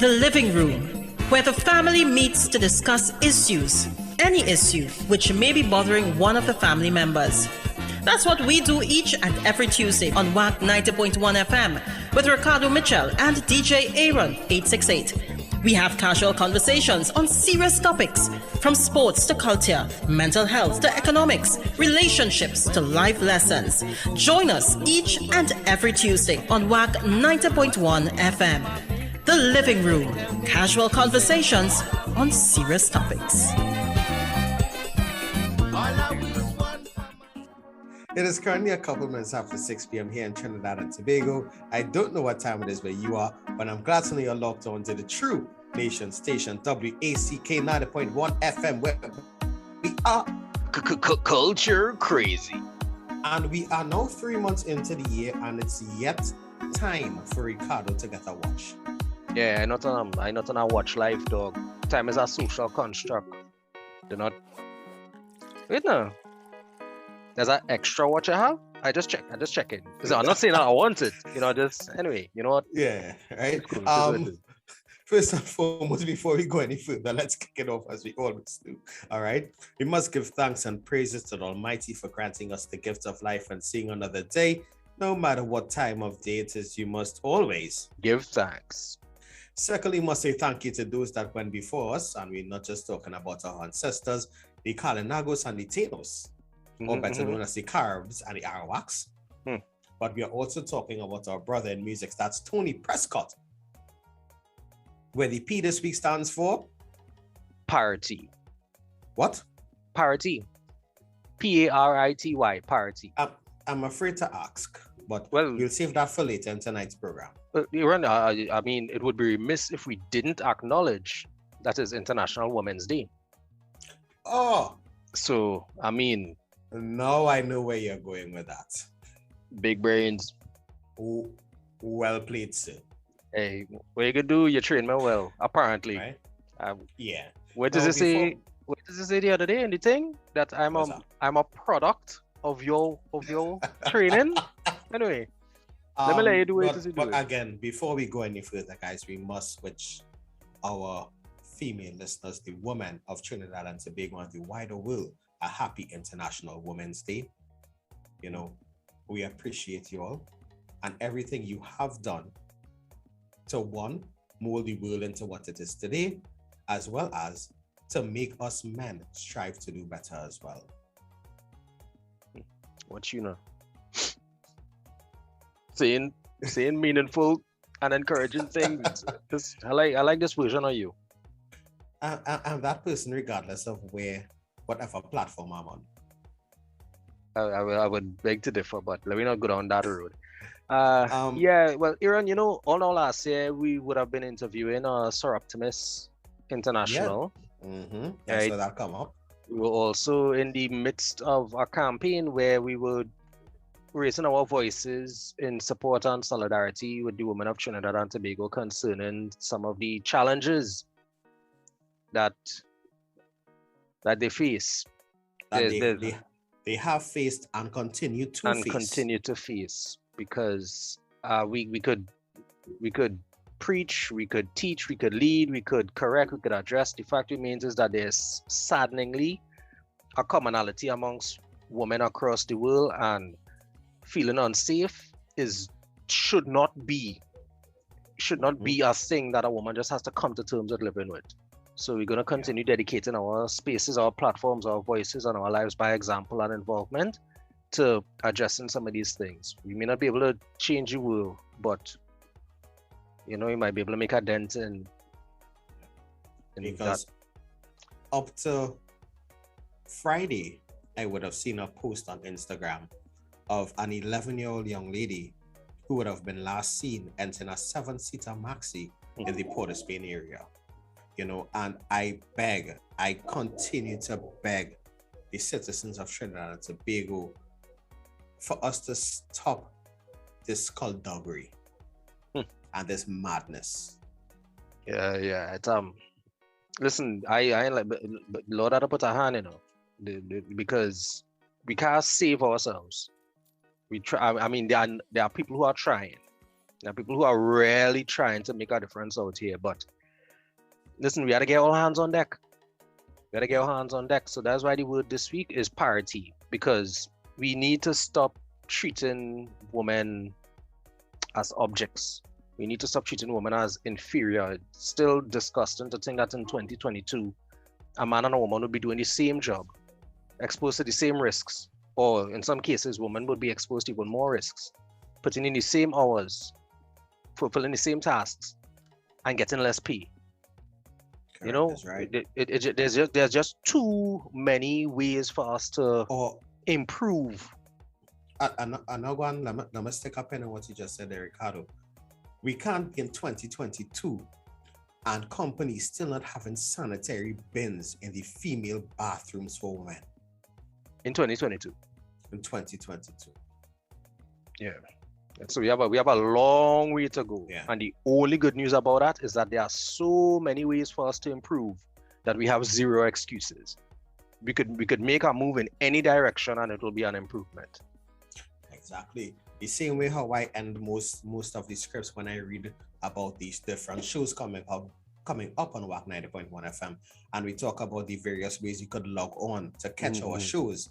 The living room, where the family meets to discuss issues, any issue which may be bothering one of the family members. That's what we do each and every Tuesday on WAC 90.1 FM with Ricardo Mitchell and DJ Aaron 868. We have casual conversations on serious topics, from sports to culture, mental health to economics, relationships to life lessons. Join us each and every Tuesday on WAC 90.1 FM. The Living Room, casual conversations on serious topics. It is currently a couple minutes after 6 p.m. here in Trinidad and Tobago. I don't know what time it is where you are, but I'm glad to know you're locked on to the True Nation station, WACK 90.1 FM, where we are culture crazy. And we are now 3 months into the year, and it's yet time for Ricardo to get a watch. Yeah, I not on a watch life, dog. Time is a social construct. Do not. Wait now. There's an extra watch I have. I just check it. So I'm not saying that I want it. Just anyway. You know what? Yeah, right. Cool. First and foremost, before we go any further, let's kick it off as we always do. All right. We must give thanks and praises to the Almighty for granting us the gift of life and seeing another day. No matter what time of day it is, you must always give thanks. Secondly, must say thank you to those that went before us, and we're not just talking about our ancestors, the Kalinagos and the Tanos, or better known as the Caribs and the Arawaks. But we are also talking about our brother in music, that's Tony Prescott, where the P this week stands for? Parity. What? Parity. Parity, parity. I'm afraid to ask, but well, we'll save that for later in tonight's program. I mean, it would be remiss if we didn't acknowledge that is International Women's Day. Oh. So, I mean... Now I know where you're going with that. Big brains. Well played, sir. Hey, what you gonna do? You train me well, apparently. Right? Yeah. What does it say? What does it say the other day in the thing? That I'm a product of your training? Anyway. Let me let you do it. But again, before we go any further, guys, we must wish our female listeners, the women of Trinidad and Tobago and the wider world, a happy International Women's Day. We appreciate you all and everything you have done to mold the world into what it is today, as well as to make us men strive to do better as well. What you know? Saying meaningful and encouraging things. I like this version of you. I'm that person regardless of whatever platform I'm on. I would beg to differ, but let me not go down that road. Yeah, well, Aaron, all last year we would have been interviewing Sir Optimus International. Yeah. Right? So that come up. We were also in the midst of a campaign where we would raising our voices in support and solidarity with the women of Trinidad and Tobago concerning some of the challenges that they face. They have faced and continue to face. Because we could preach, we could teach, we could lead, we could correct, we could address. The fact remains is that there's saddeningly a commonality amongst women across the world, and feeling unsafe should not be a thing that a woman just has to come to terms with living with. So we're going to continue dedicating our spaces, our platforms, our voices, and our lives by example and involvement to addressing some of these things. We may not be able to change the world, but we might be able to make a dent in because that. Up to Friday, I would have seen a post on Instagram of an 11-year-old young lady who would have been last seen entering a 7-seater maxi in the Port of Spain area. And I continue to beg the citizens of Trinidad and Tobago for us to stop this skullduggery and this madness. Yeah. Listen, I like, but Lord had to put a hand, because we can't save ourselves. We try. I mean, there are people who are trying, There are people who are really trying to make a difference out here. But listen, we got to get all hands on deck. So that's why the word this week is parity, because we need to stop treating women as objects. We need to stop treating women as inferior. It's still disgusting to think that in 2022, a man and a woman would be doing the same job, exposed to the same risks, or in some cases, women would be exposed to even more risks, putting in the same hours, fulfilling the same tasks, and getting less pay. Correct, you know, that's right. there's just too many ways for us to improve. Another one, let me stick up in on what you just said there, Ricardo. We can't be in 2022 and companies still not having sanitary bins in the female bathrooms for women. In 2022. In 2022. Yeah. So we have a long way to go. Yeah. And the only good news about that is that there are so many ways for us to improve that we have zero excuses. We could make a move in any direction and it will be an improvement. Exactly. The same way how I end most of the scripts when I read about these different shows coming up on WAC 90.1 FM, and we talk about the various ways you could log on to catch our shows.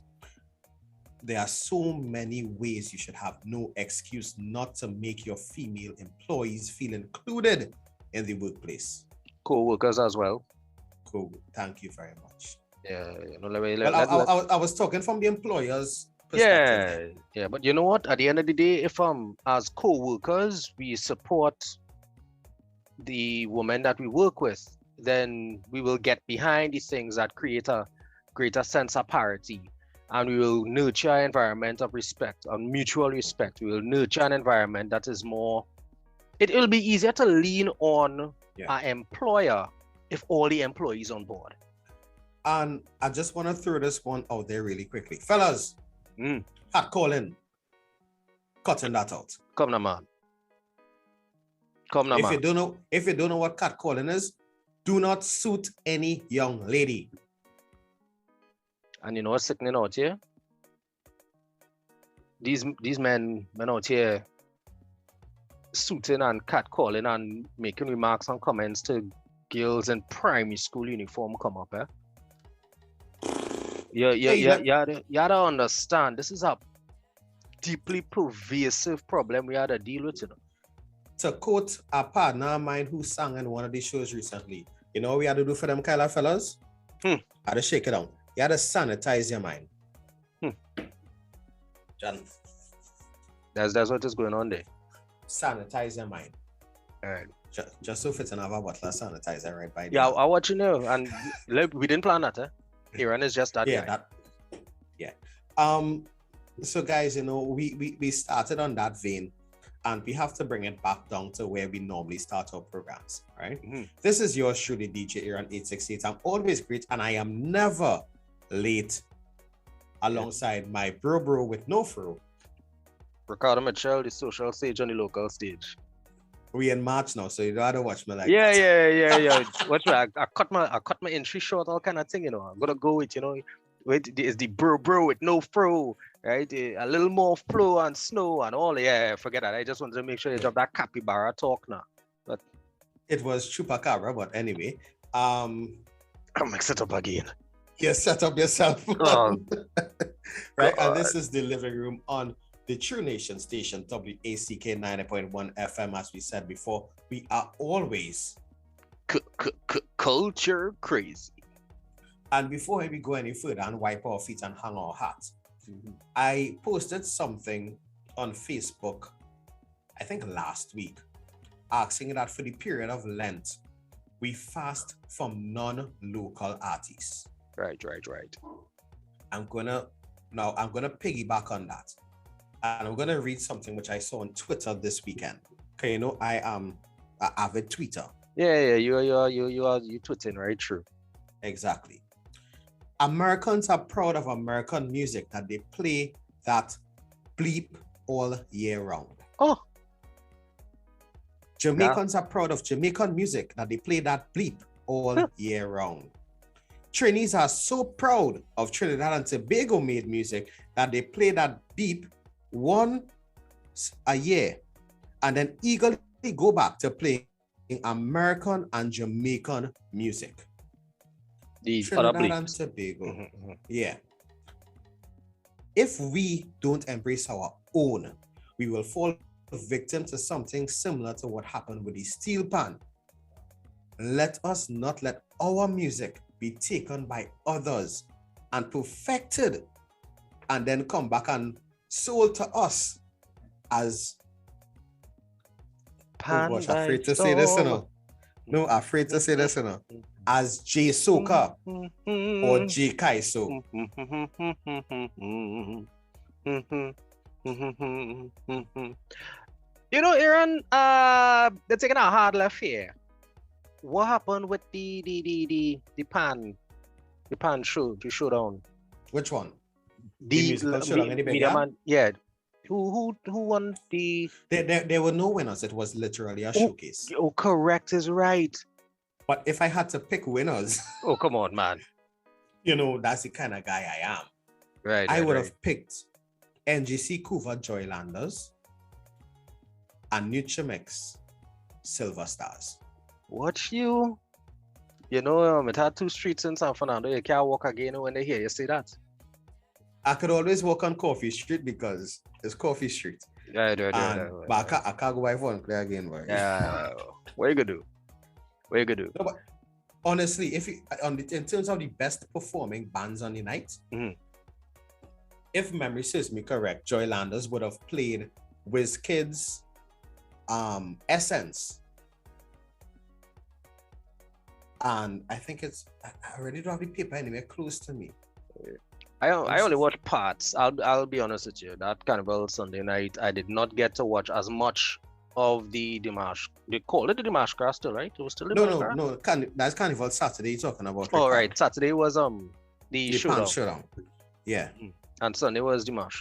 There are so many ways you should have no excuse not to make your female employees feel included in the workplace. Co-workers as well. Cool. Thank you very much. Yeah. I was talking from the employers' perspective. Yeah. But you know what? At the end of the day, if as co-workers we support the women that we work with, then we will get behind these things that create a greater sense of parity. And we will nurture an environment of respect, of mutual respect. We will nurture an environment that is more, it will be easier to lean on our employer if all the employees on board. And I just want to throw this one out there really quickly. Fellas, hot calling, cutting that out. Come now, man. If you don't know what catcalling is, do not suit any young lady. And you know what's sickening out here? These men out here suiting and catcalling and making remarks and comments to girls in primary school uniform come up, eh? You gotta understand, this is a deeply pervasive problem we had to deal with, you know. To quote a partner of mine who sang in one of these shows recently, you know what we had to do for them kind of fellas? I had to shake it down. You had to sanitize your mind. John. That's what is going on there. Sanitize your mind. All right. Just so fit another bottle of sanitizer right by now. I want you to know, and we didn't plan that, eh? Iran is just that. So guys, you know, we started on that vein, and we have to bring it back down to where we normally start our programs, right? This is yours truly, DJ Iran 868. I'm always great, and I am never late alongside my bro with no fro. Ricardo Mitchell, the social stage on the local stage. We in March now, so you don't have to watch me like that. Yeah. Watch me. I cut my entry short, all kind of thing, you know. I'm gonna go with, you know, it's the bro with no fro, right? A little more flow and snow and all. Yeah, forget that. I just wanted to make sure you drop that capybara talk now. But it was chupacabra, but anyway. I'll mix it up again. You set up yourself. Right, God. And this is the living room on the True Nation station, WACK 90.1 FM. As we said before, we are always culture crazy. And before we go any further and wipe our feet and hang our hats, I posted something on Facebook, I think last week, asking that for the period of Lent, we fast from non-local artists. Right. I'm gonna piggyback on that. And I'm gonna read something which I saw on Twitter this weekend. Okay, you know, I am an avid tweeter. Yeah, you tweeting, right? True. Exactly. Americans are proud of American music that they play that bleep all year round. Oh. Jamaicans are proud of Jamaican music that they play that bleep all year round. Trinis are so proud of Trinidad and Tobago made music that they play that beep once a year. and then eagerly go back to playing American and Jamaican music. The Trinidad other and bleeps. Tobago. Yeah. If we don't embrace our own, we will fall victim to something similar to what happened with the steel pan. Let us not let our music be taken by others and perfected and then come back and sold to us as afraid to say this, you know. No, afraid to say this, you know. As J Soca or J Kaiso. You know, Aaron, they're taking a hard left here. What happened with the pan show, the showdown? Which one? The musical showdown in the Media backyard? Man, yeah. Who won the? There were no winners. It was literally a showcase. Oh, correct is right. But if I had to pick winners, oh come on, man. You know, that's the kind of guy I am. Right. I would have picked NGC Couva Joylanders and Nutrimix Silver Stars. What you? You know, it had 2 streets in San Fernando. You can't walk again when they hear you say that. I could always walk on Coffee Street because it's Coffee Street. Right. But I can't go by phone clear again. Boy. Yeah. What you gonna do? No, but honestly, in terms of the best performing bands on the night, if memory serves me correct, Joylanders would have played WizKid's Essence. And I think I already don't have the paper anywhere close to me. I only watched parts. I'll be honest with you. That Carnival Sunday night, I did not get to watch as much of the Dimash. They called it the Dimash Crash still, right? It was still the Dimash Crash? No. That's Carnival Saturday you're talking about. Oh, right. Saturday was the showdown. Yeah. And Sunday was Dimash.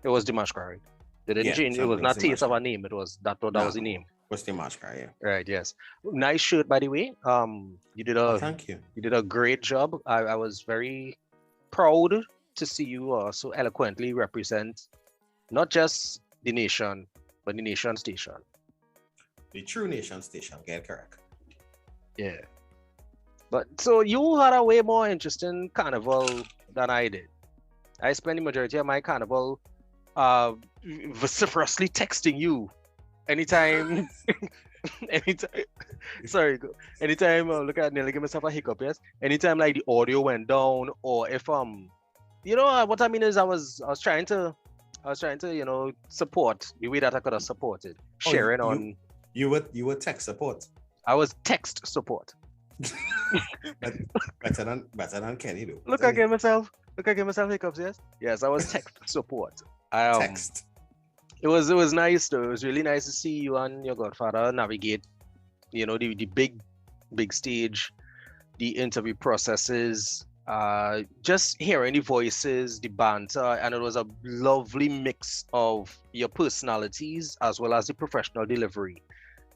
It was Dimash Crash, right? They didn't change. It was not Taste of a name. It was that was the name. Was Dimash Crash, yeah. Right. Yes. Nice shirt, by the way. You did a. Thank you. You did a great job. I was very proud to see you so eloquently represent not just the nation, but the nation station. The true nation station, get correct. Yeah. But so you had a way more interesting carnival than I did. I spent the majority of my carnival vociferously texting you anytime anytime look at nearly give myself a hiccup, yes. Anytime like the audio went down, or if you know what I mean is I was trying to you know support the way that I could have supported sharing on. You were tech support. I was text support. better than Kenny though. Look, I gave myself hiccups, yes. I was text support. Text. It was nice though. It was really nice to see you and your godfather navigate, you know, the big stage, the interview processes, just hearing the voices, the banter, and it was a lovely mix of your personalities as well as the professional delivery.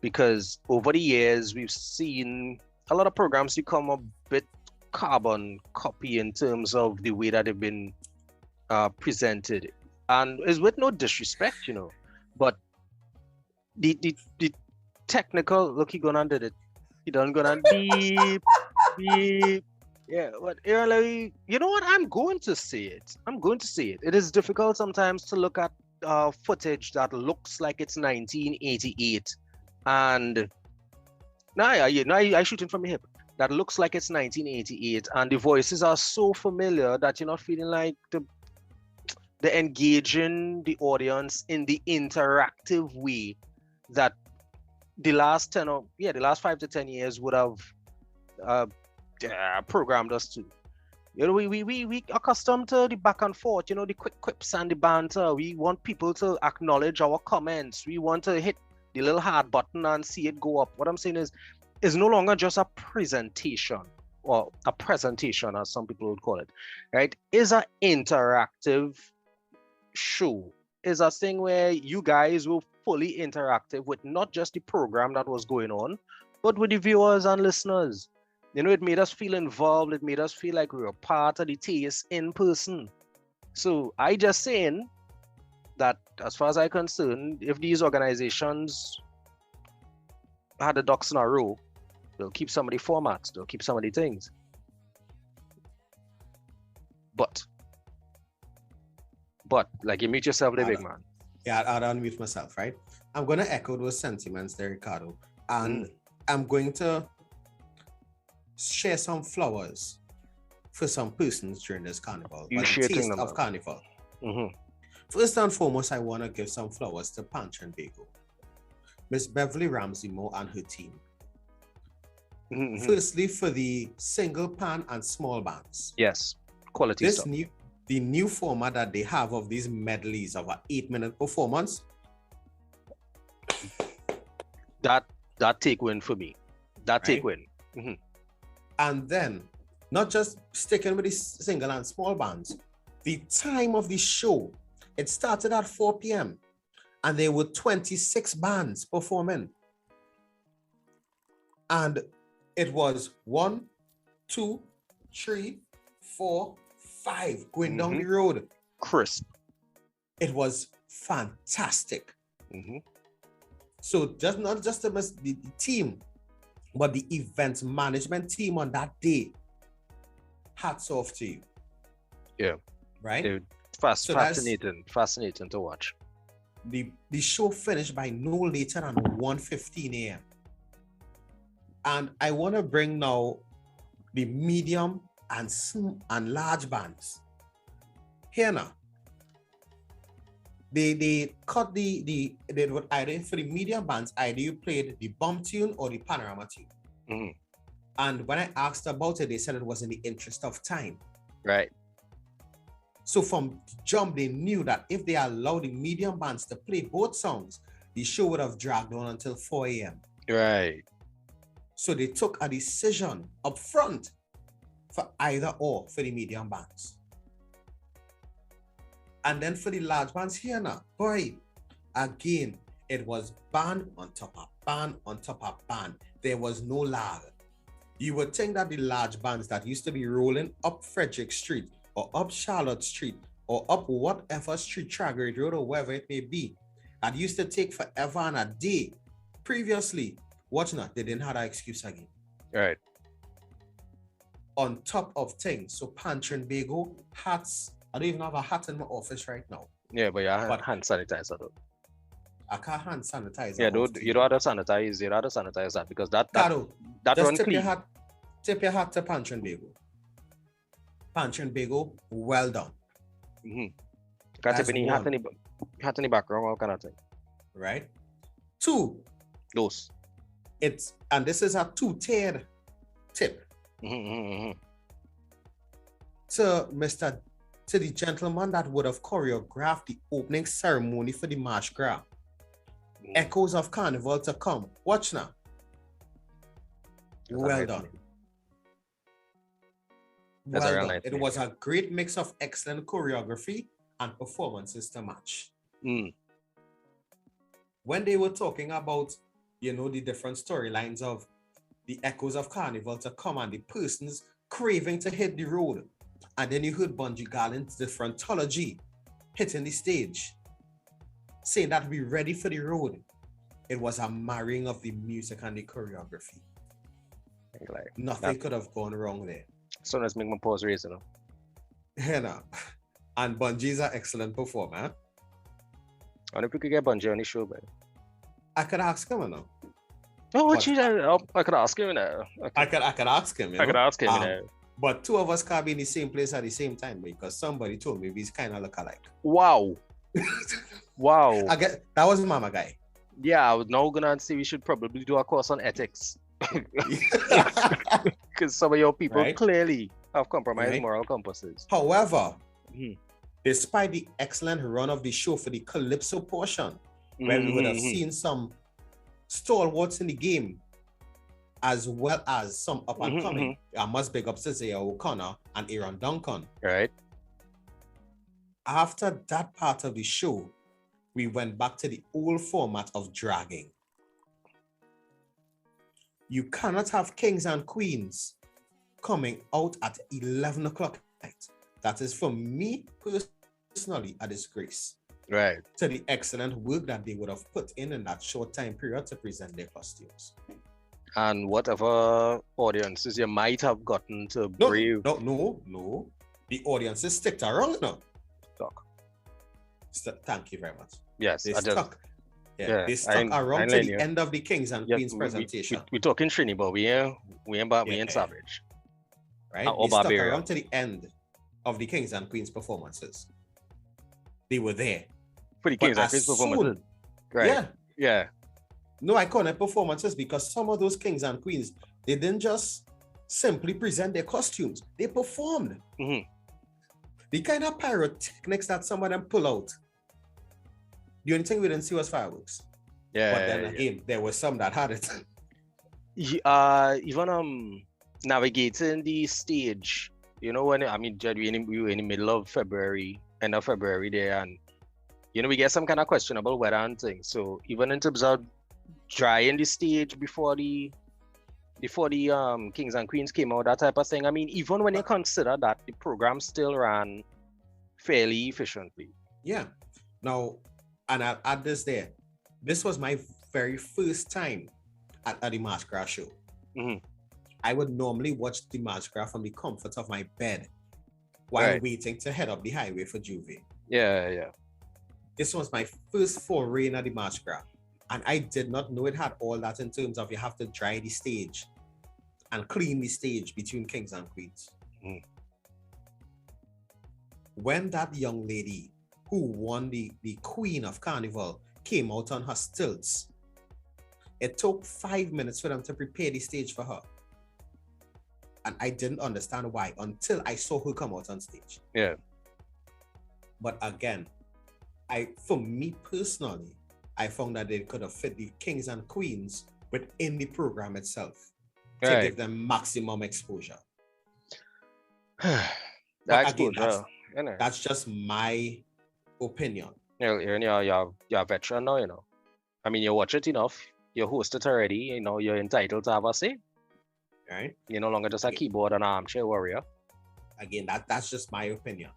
Because over the years, we've seen a lot of programs become a bit carbon copy in terms of the way that they've been presented. And it's with no disrespect, you know, but the technical, look, he gone under it. He done gone on beep. Yeah, but you know what? I'm going to say it. It is difficult sometimes to look at footage that looks like it's 1988, and I shooting from the hip. That looks like it's 1988, and the voices are so familiar that you're not feeling like the engaging the audience in the interactive way that the last 5 to 10 years would have programmed us to. You know, we accustomed to the back and forth, you know, the quick quips and the banter. We want people to acknowledge our comments. We want to hit the little heart button and see it go up. What I'm saying is, it's no longer just a presentation, or a presentation as some people would call it, right? It's an interactive show. Is a thing where you guys were fully interactive with not just the program that was going on, but with the viewers and listeners. You know, it made us feel involved. It made us feel like we were part of the taste in person. So I just saying that as far as I'm concerned, if these organizations had the ducks in a row, they'll keep some of the formats, they'll keep some of the things. But like, you mute yourself there, big man. Yeah, I'll unmute myself, right? I'm going to echo those sentiments there, Ricardo. And I'm going to share some flowers for some persons during this carnival. You the taste of carnival. First and foremost, I want to give some flowers to Pancho and Bago, Miss Beverly Ramsey Moore and her team. Firstly, for the single pan and small bands. Yes, quality stuff. The new format that they have of these medleys of an 8-minute performance. That take win for me. That take win. And then, not just sticking with the single and small bands, the time of the show, it started at 4 p.m. and there were 26 bands performing. And it was 1, 2, 3, 4, 5 going down the road. Crisp. It was fantastic. So not just the team, but the event management team on that day. Hats off to you. Yeah. Right? Dude, fascinating to watch. The show finished by no later than 1:15 a.m. And I want to bring now the medium and large bands. Here now. They cut they would either, for the medium bands, either you played the bump tune or the panorama tune. And when I asked about it, they said it was in the interest of time. Right. So from jump, they knew that if they allowed the medium bands to play both songs, the show would have dragged on until 4 a.m. Right. So they took a decision up front for either or for the medium bands. And then for the large bands here now, boy, again, it was band on top of band on top of band. There was no lag. You would think that the large bands that used to be rolling up Frederick Street or up Charlotte Street or up whatever street, Traggrade Road or wherever it may be, that used to take forever and a day previously, watch now, they didn't have that excuse again. Right. On top of things, so Pancho and Bago, hats. I don't even have a hat in my office right now. Yeah, but you have hand sanitizer though. I can't hand sanitizer. Yeah, you don't have to sanitize. You don't have to sanitize that because that run clean. Tip your hat to Pancho and Bago. Pancho and Bago, well done. Can't tip any hat in the background, all kind of thing. Right. 2. Those. And this is a 2-tiered tip. To the gentleman that would have choreographed the opening ceremony for the March Gras. Echoes of Carnival to come. Watch now. Well done. Well done. It was a great mix of excellent choreography and performances to match. When they were talking about, the different storylines of the Echoes of Carnival to come and the persons craving to hit the road, and then you heard Bungie Garland's differentology hitting the stage, saying that we're ready for the road. It was a marrying of the music and the choreography. Nothing could have gone wrong there. So let's make my pause raise, And Bungie's an excellent performer. And if we could get Bungie on the show, man. I could ask him now. I could ask him now. Okay. I could ask him. I could ask him now. But two of us can't be in the same place at the same time because somebody told me we kind of look alike. Wow. Wow. That was Mama Guy. Yeah, I was now gonna say we should probably do a course on ethics. Because some of your people clearly have compromised moral compasses. However, despite the excellent run of the show for the Calypso portion, where we would have seen some stalwarts in the game, as well as some up and coming, I must big up Cecilia O'Connor and Aaron Duncan. Right. After that part of the show, we went back to the old format of dragging. You cannot have kings and queens coming out at 11 o'clock at night. That is, for me personally, a disgrace. Right. to the excellent work that they would have put in that short time period to present their costumes. And whatever audiences you might have gotten to brave. No. The audiences sticked around now. Stuck. Thank you very much. Yes, They I just, stuck. Yeah, they stuck around to the end of the Kings and Queens presentation. We're talking Trini, but we ain't savage. Right? They stuck around to the end of the Kings and Queens performances. They were there. For the Kings and Queens performances. Right. Yeah. No, I call it performances because some of those Kings and Queens, they didn't just simply present their costumes. They performed. Mm-hmm. The kind of pyrotechnics that some of them pull out. The only thing we didn't see was fireworks. Yeah. But then again, there were some that had it. Even navigating the stage, you know, when Jed, we were in the middle of February, end of February there, and we get some kind of questionable weather and things. So even in terms of drying the stage before the Kings and Queens came out, that type of thing. I mean, even when you consider that the program still ran fairly efficiently. Yeah. Now, and I'll add this there. This was my very first time at the Masquerade show. Mm-hmm. I would normally watch the Masquerade from the comfort of my bed while waiting to head up the highway for Juve. Yeah. This was my first foray in the Masquerade. And I did not know it had all that in terms of you have to dry the stage and clean the stage between Kings and Queens. Mm. When that young lady who won the Queen of Carnival came out on her stilts, it took 5 minutes for them to prepare the stage for her. And I didn't understand why until I saw her come out on stage. Yeah. But again, for me personally, I found that they could have fit the Kings and Queens within the program itself to give them maximum exposure. That's just my opinion. You're a veteran now, I mean, you watch it enough, you host it already, you're entitled to have a say. Right? You're no longer just a keyboard and armchair warrior. Again, that's just my opinion.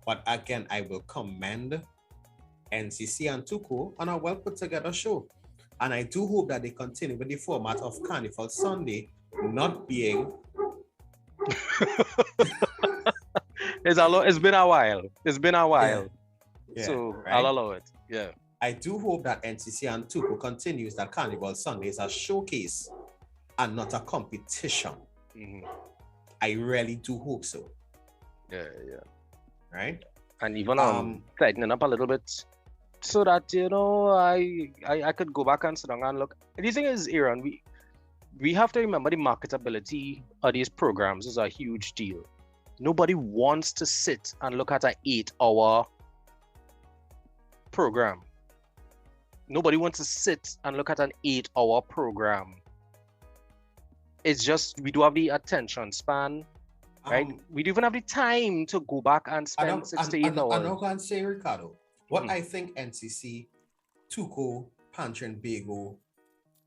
But again, I will commend NCC and Tuco on a well put together show. And I do hope that they continue with the format of Carnival Sunday not being It's been a while. Yeah, so right? I'll allow it. Yeah. I do hope that NCC and Tuco continues that Carnival Sunday is a showcase and not a competition. Mm-hmm. I really do hope so. Yeah. Right? And even tightening up a little bit so that I could go back and sit down and look. The thing is, Aaron, we have to remember the marketability of these programs is a huge deal. Nobody wants to sit and look at an 8-hour program. Nobody wants to sit and look at an 8-hour program. It's just we do have the attention span, right? We don't even have the time to go back and spend 6 to 8 hours. I'm not going to say, Ricardo, what I think NCC, Tuco, Pantry and Bago,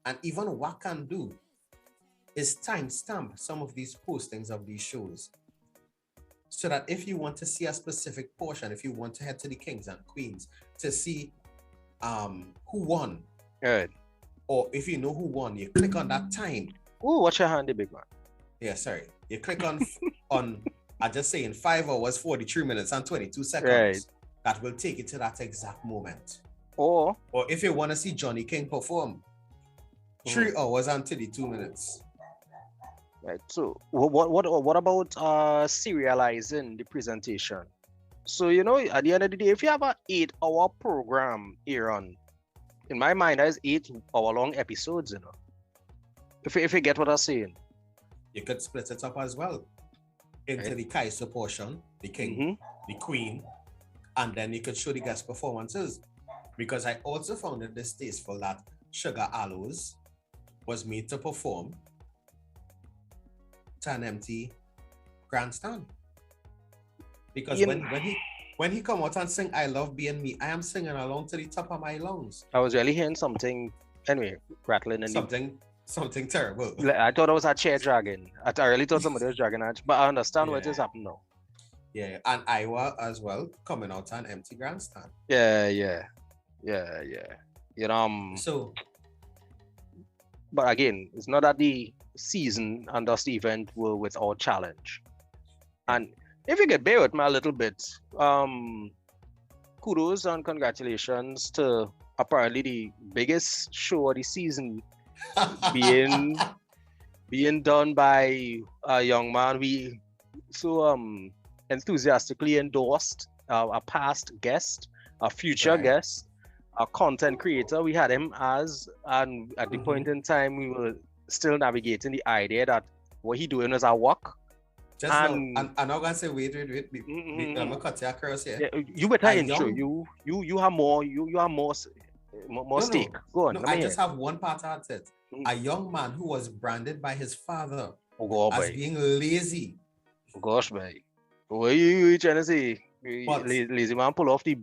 and even what can do is timestamp some of these postings of these shows. So that if you want to see a specific portion, if you want to head to the Kings and Queens to see who won, right? Or if you know who won, you click on that time. Oh, watch your hand, big man. Yeah, sorry. You click on I just say in 5 hours, 43 minutes and 22 seconds. Right. That will take you to that exact moment. Or if you want to see Johnny King perform, 3 hours and 32 minutes. Right. So what about serializing the presentation? So at the end of the day, if you have an 8-hour program, Aaron, in my mind, that is 8-hour-long episodes. If you get what I'm saying, you could split it up as well into the Kaiser portion, the King, the Queen, and then you could show the guest performances. Because I also found it distasteful that Sugar Aloes was made to perform to an empty grandstand. Because when he come out and sing I Love Being Me, I am singing along to the top of my lungs. I was really hearing something, anyway, rattling in something terrible. I thought it was a chair dragging. I really thought somebody was dragging it, but I understand what is happening now. Yeah, and Iowa as well, coming out an empty grandstand. Yeah. You know, So but again, it's not that the season and thus the event were without challenge. And if you could bear with me a little bit, kudos and congratulations to apparently the biggest show of the season being done by a young man we so enthusiastically endorsed, a past guest, a future guest, a content creator. We had him as, and at the point in time, we were still navigating the idea that what he doing was a work. Just and now, I'm not gonna say wait. I'm gonna cut you across here. Yeah, you better intro. You have more. You have more stake. No. Go on. No, I just have one part of it. A young man who was branded by his father as being lazy. Oh gosh, man. What are you trying to say? Lazy man pull off the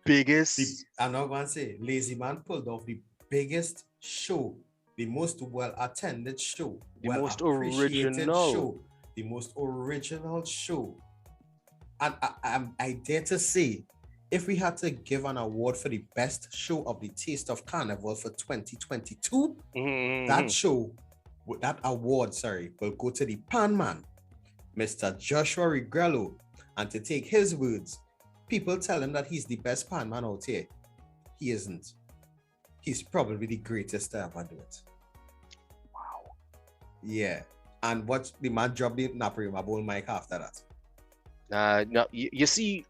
biggest. I'm not gonna say lazy man pulled off the biggest show, the most well-attended show, the most original show. The most original show. And I dare to say, if we had to give an award for the best show of the Taste of Carnival for 2022, that award, will go to the Pan Man, Mr. Joshua Ricardo. And to take his words, people tell him that he's the best Pan Man out here. He isn't. He's probably the greatest to ever do it. Wow. Yeah. And what the man dropped the Naparima bowl mic after that. No, you see,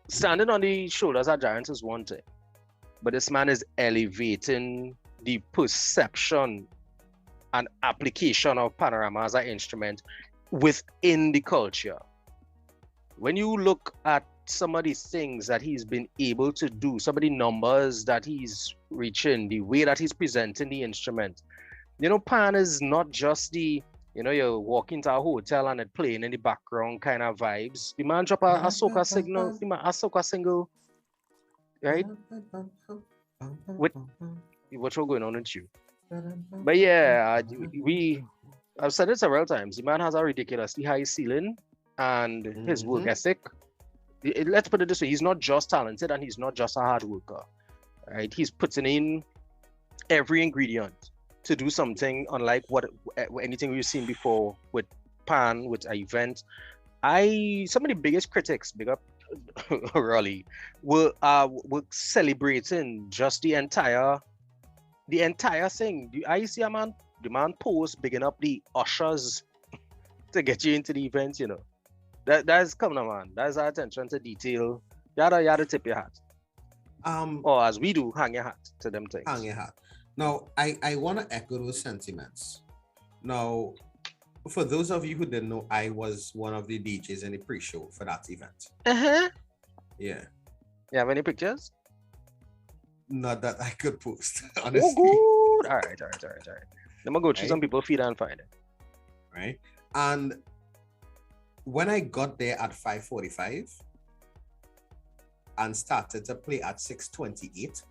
standing on the shoulders of giants is one thing, but this man is elevating the perception and application of panorama as an instrument within the culture. When you look at some of these things that he's been able to do, some of the numbers that he's reaching, the way that he's presenting the instrument, Pan is not just the you walk into a hotel and it playing in the background kind of vibes. The man drop a soca signal, a soca single, right? What's going on with you? But yeah, I've said it several times. The man has a ridiculously high ceiling and his work ethic. Let's put it this way: he's not just talented and he's not just a hard worker, right? He's putting in every ingredient to do something unlike anything we've seen before with Pan, with an event. Some of the biggest critics, big up Raleigh, were celebrating just the entire thing. I see the man post bigging up the ushers to get you into the event, That's coming on, man. That's our attention to detail. You gotta tip your hat. Or as we do, hang your hat to them things. Hang your hat. Now, I want to echo those sentiments. Now, for those of you who didn't know, I was one of the DJs in the pre-show for that event. Yeah. You have any pictures? Not that I could post, honestly. Oh, good. All right. Let me go through some people's feed and find it. Right. And when I got there at 5:45 and started to play at 6:28,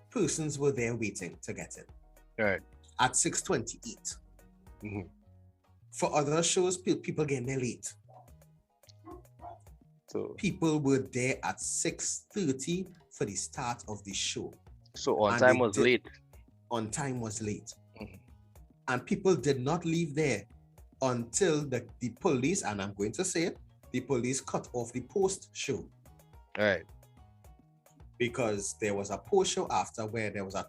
persons were there waiting to get in. Right. At 6:28. For other shows, people getting there late. So people were there at 6:30 for the start of the show. So on time was late. On time was late. And people did not leave there until the police, and I'm going to say it, the police cut off the post-show. All right. Because there was a post-show after where there was a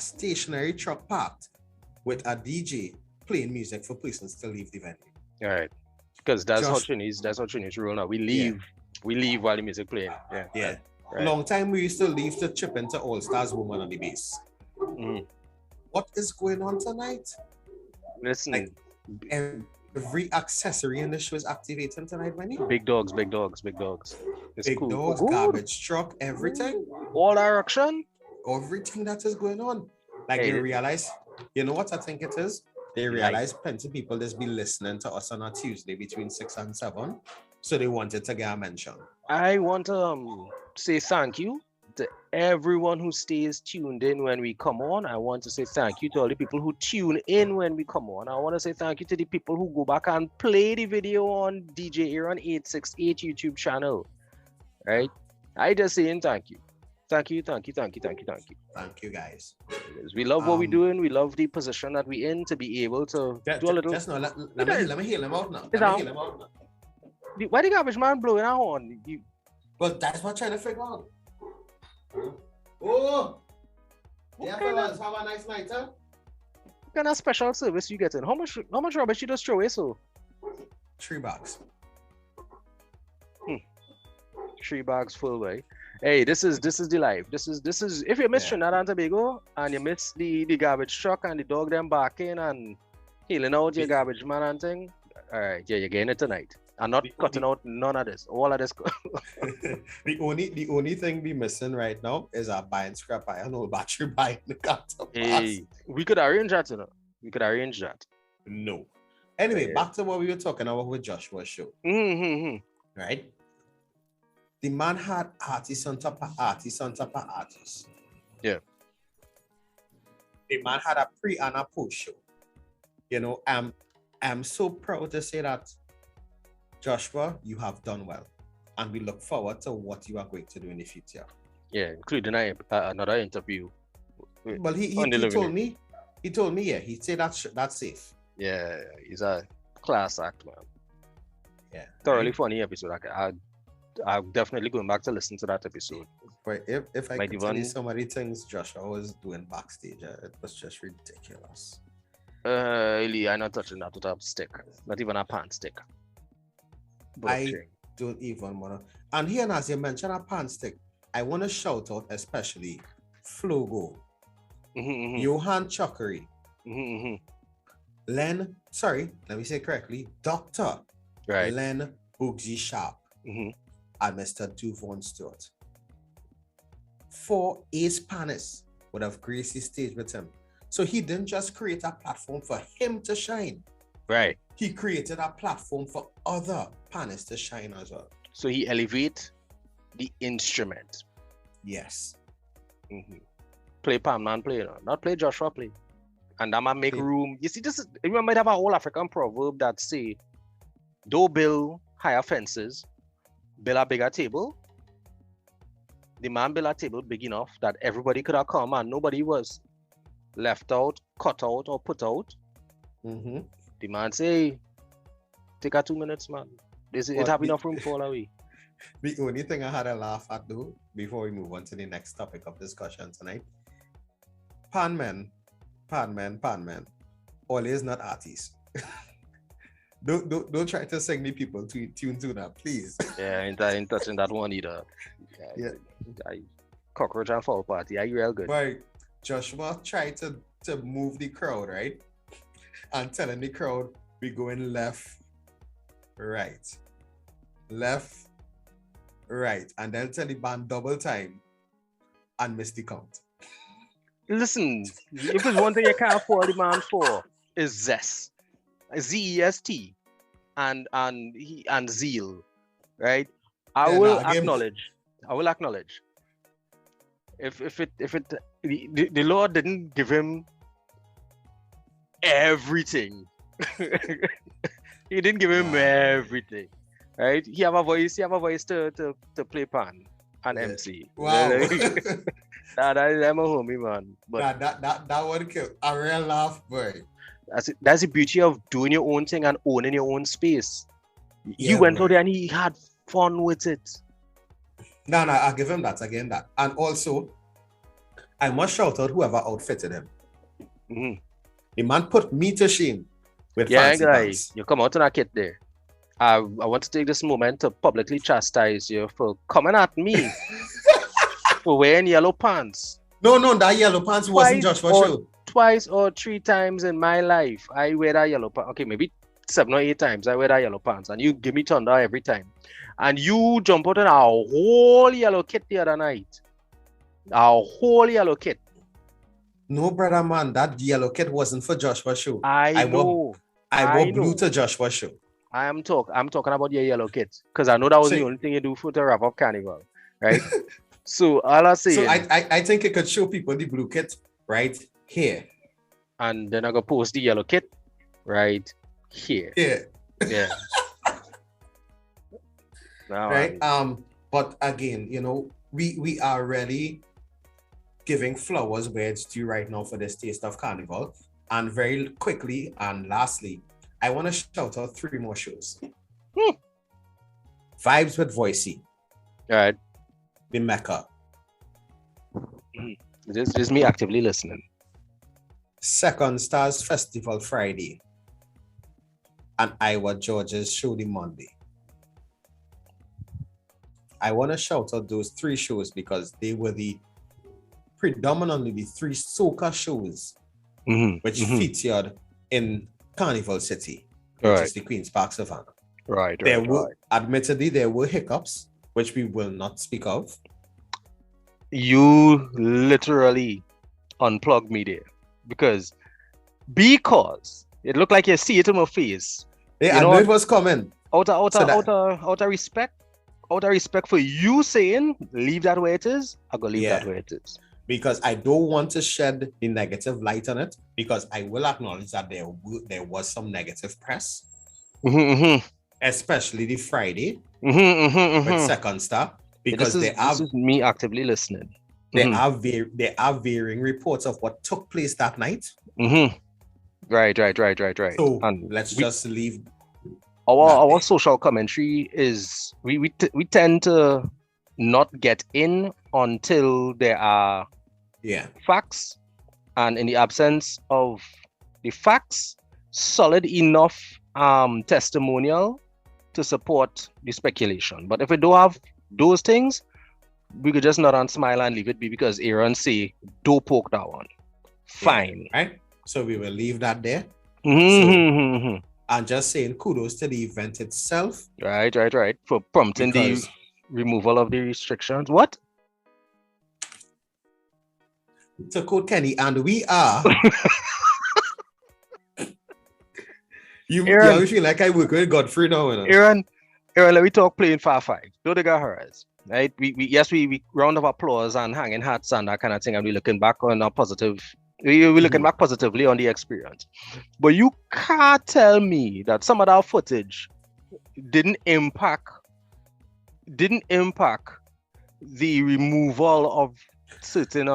stationary truck parked with a DJ playing music for persons to leave the venue. All right. Because that's how Chinese rule now. We leave while the music playing. Yeah. Right. Long time we used to leave to chip into All Stars Woman on the bass. What is going on tonight? Listen. Like, every accessory in the show is activating tonight, Benny. Big dogs. It's big cool. dogs, garbage truck, everything. All direction. Everything that is going on. Like they realize, you know what I think it is? They realize plenty of people just be listening to us on a Tuesday between 6 and 7. So they wanted to get a mention. I want to say thank you to everyone who stays tuned in when we come on. I want to say thank you to all the people who tune in when we come on. I want to say thank you to the people who go back and play the video on DJ Aaron 868 YouTube channel. Right? I just saying thank you. Thank you. Thank you, guys. We love what we're doing. We love the position that we're in to be able to do a little. Just no, let me heal him out now. Why the garbage man blowing our horn? Well, that's what I'm trying to figure out. Oh! Yeah, fellas, have a nice night, huh? What kind of special service you getting? How much rubbish you just throw away, so? 3 bags. 3 bags full, way. Hey, this is the life. This is if you miss Trinidad and Tobago and you miss the garbage truck and the dog them barking and healing out your garbage man and thing. All right, yeah, you're getting it tonight. I'm not cutting out none of this. All of this. the only thing we missing right now is our buying scrap iron or battery buying the counter. Hey, we could arrange that, you know. We could arrange that. No. Anyway, back to what we were talking about with Joshua's show. Right? The man had artists on top of artists on top of artists. Yeah. The man had a pre and a post show. You know, I'm so proud to say that, Joshua, you have done well. And we look forward to what you are going to do in the future. Yeah, including another interview. Well, he told me, yeah, he said that's safe. Yeah, he's a class act, man. Yeah. Thoroughly funny episode. I'm definitely going back to listen to that episode. But if I could tell you some of the things Joshua was doing backstage, it was just ridiculous. I'm not touching that with a stick. Not even a pan stick. But I don't even want to. And here, as you mentioned, a pan stick, I want to shout out especially Flogo, Johan Chokeri, Len, sorry, let me say correctly, Dr. Len Bugsy Sharp, and Mr. Duvon Stewart. 4 ace panists would have graced the stage with him. So he didn't just create a platform for him to shine. Right. He created a platform for other panists to shine as well. So he elevate the instrument. Yes. Play Pan Man play, not play Joshua play. And that man make room. You see, you might have a whole African proverb that say, don't build higher fences, build a bigger table. The man built a table big enough that everybody could have come and nobody was left out, cut out, or put out. The man say, take a 2 minutes, man. It have enough room for all away. The only thing I had a laugh at though, before we move on to the next topic of discussion tonight, pan men, always not artists. Don't try to sing me people to tune to that, please. Yeah, I ain't touching that one either. Yeah. Cockroach and Fall Party, are you real good? Right. Joshua tried to move the crowd, right? And telling the crowd, we going left, right. Left, right. And then tell the band double time and miss the count. Listen, if there's one thing you can't afford the man for, is zest. Z-E-S-T and zeal, right? I will acknowledge. If the Lord didn't give him everything, he didn't give him everything, right? He have a voice to play pan and MC. Wow. I'm a homie, man. But that one killed a real laugh, boy. That's the beauty of doing your own thing and owning your own space. Yeah, he went out there and he had fun with it. No, I'll give him that again. That, and also, I must shout out whoever outfitted him. The man put me to shame with fancy pants. You come out in a kit there. I want to take this moment to publicly chastise you for coming at me for wearing yellow pants. No, that yellow pants wasn't Joshua show. Twice or 3 times in my life, I wear that yellow pants. Okay, maybe 7 or 8 times I wear that yellow pants, and you give me thunder every time. And you jump out in a whole yellow kit the other night. A whole yellow kit. No, brother, man, that yellow kit wasn't for Joshua show. I know. I wore blue to Joshua show. I'm talking about your yellow kit because I know that was the only thing you do for the wrap up carnival, right? So all I say So is, I think it could show people the blue kit right here. and then I go post the yellow kit right here. Here. Yeah. Right. But again, you know, we are really giving flowers where it's due right now for this Taste of Carnival. And very quickly and lastly, I want to shout out 3 more shows. Vibes with Voicey. All right. The Mecca. Just me actively listening. Second Stars Festival Friday. And Iowa George's show the Monday. I want to shout out those 3 shows because they were predominantly the 3 soca shows which featured in Carnival City, which is the Queen's Park Savannah. Right. Admittedly, there were hiccups, which we will not speak of. You literally unplugged me there because it looked like you see it in my face. Yeah, I knew it was coming. Out of respect for you saying leave that where it is, I go leave that where it is. Because I don't want to shed the negative light on it, because I will acknowledge that there was some negative press, especially the Friday with Second Star, because this is me actively listening. There are varying reports of what took place that night. Right. So let's just leave. Our social commentary is we tend to not get in until there are facts, and in the absence of the facts, solid enough testimonial to support the speculation. But if we don't have those things, we could just nod and smile and leave it be, because Aaron say don't poke that one. Fine. Right. So we will leave that there. And just saying kudos to the event itself. Right. For prompting the removal of the restrictions. What? To quote Kenny, and we are. you feel like I work with Godfrey now. Aaron, let me talk playing Far 5. Don't they got hers? Right? We round of applause and hanging hats and that kind of thing, and we're looking back on a positive. We're looking back positively on the experience. But you can't tell me that some of that footage didn't impact the removal of certain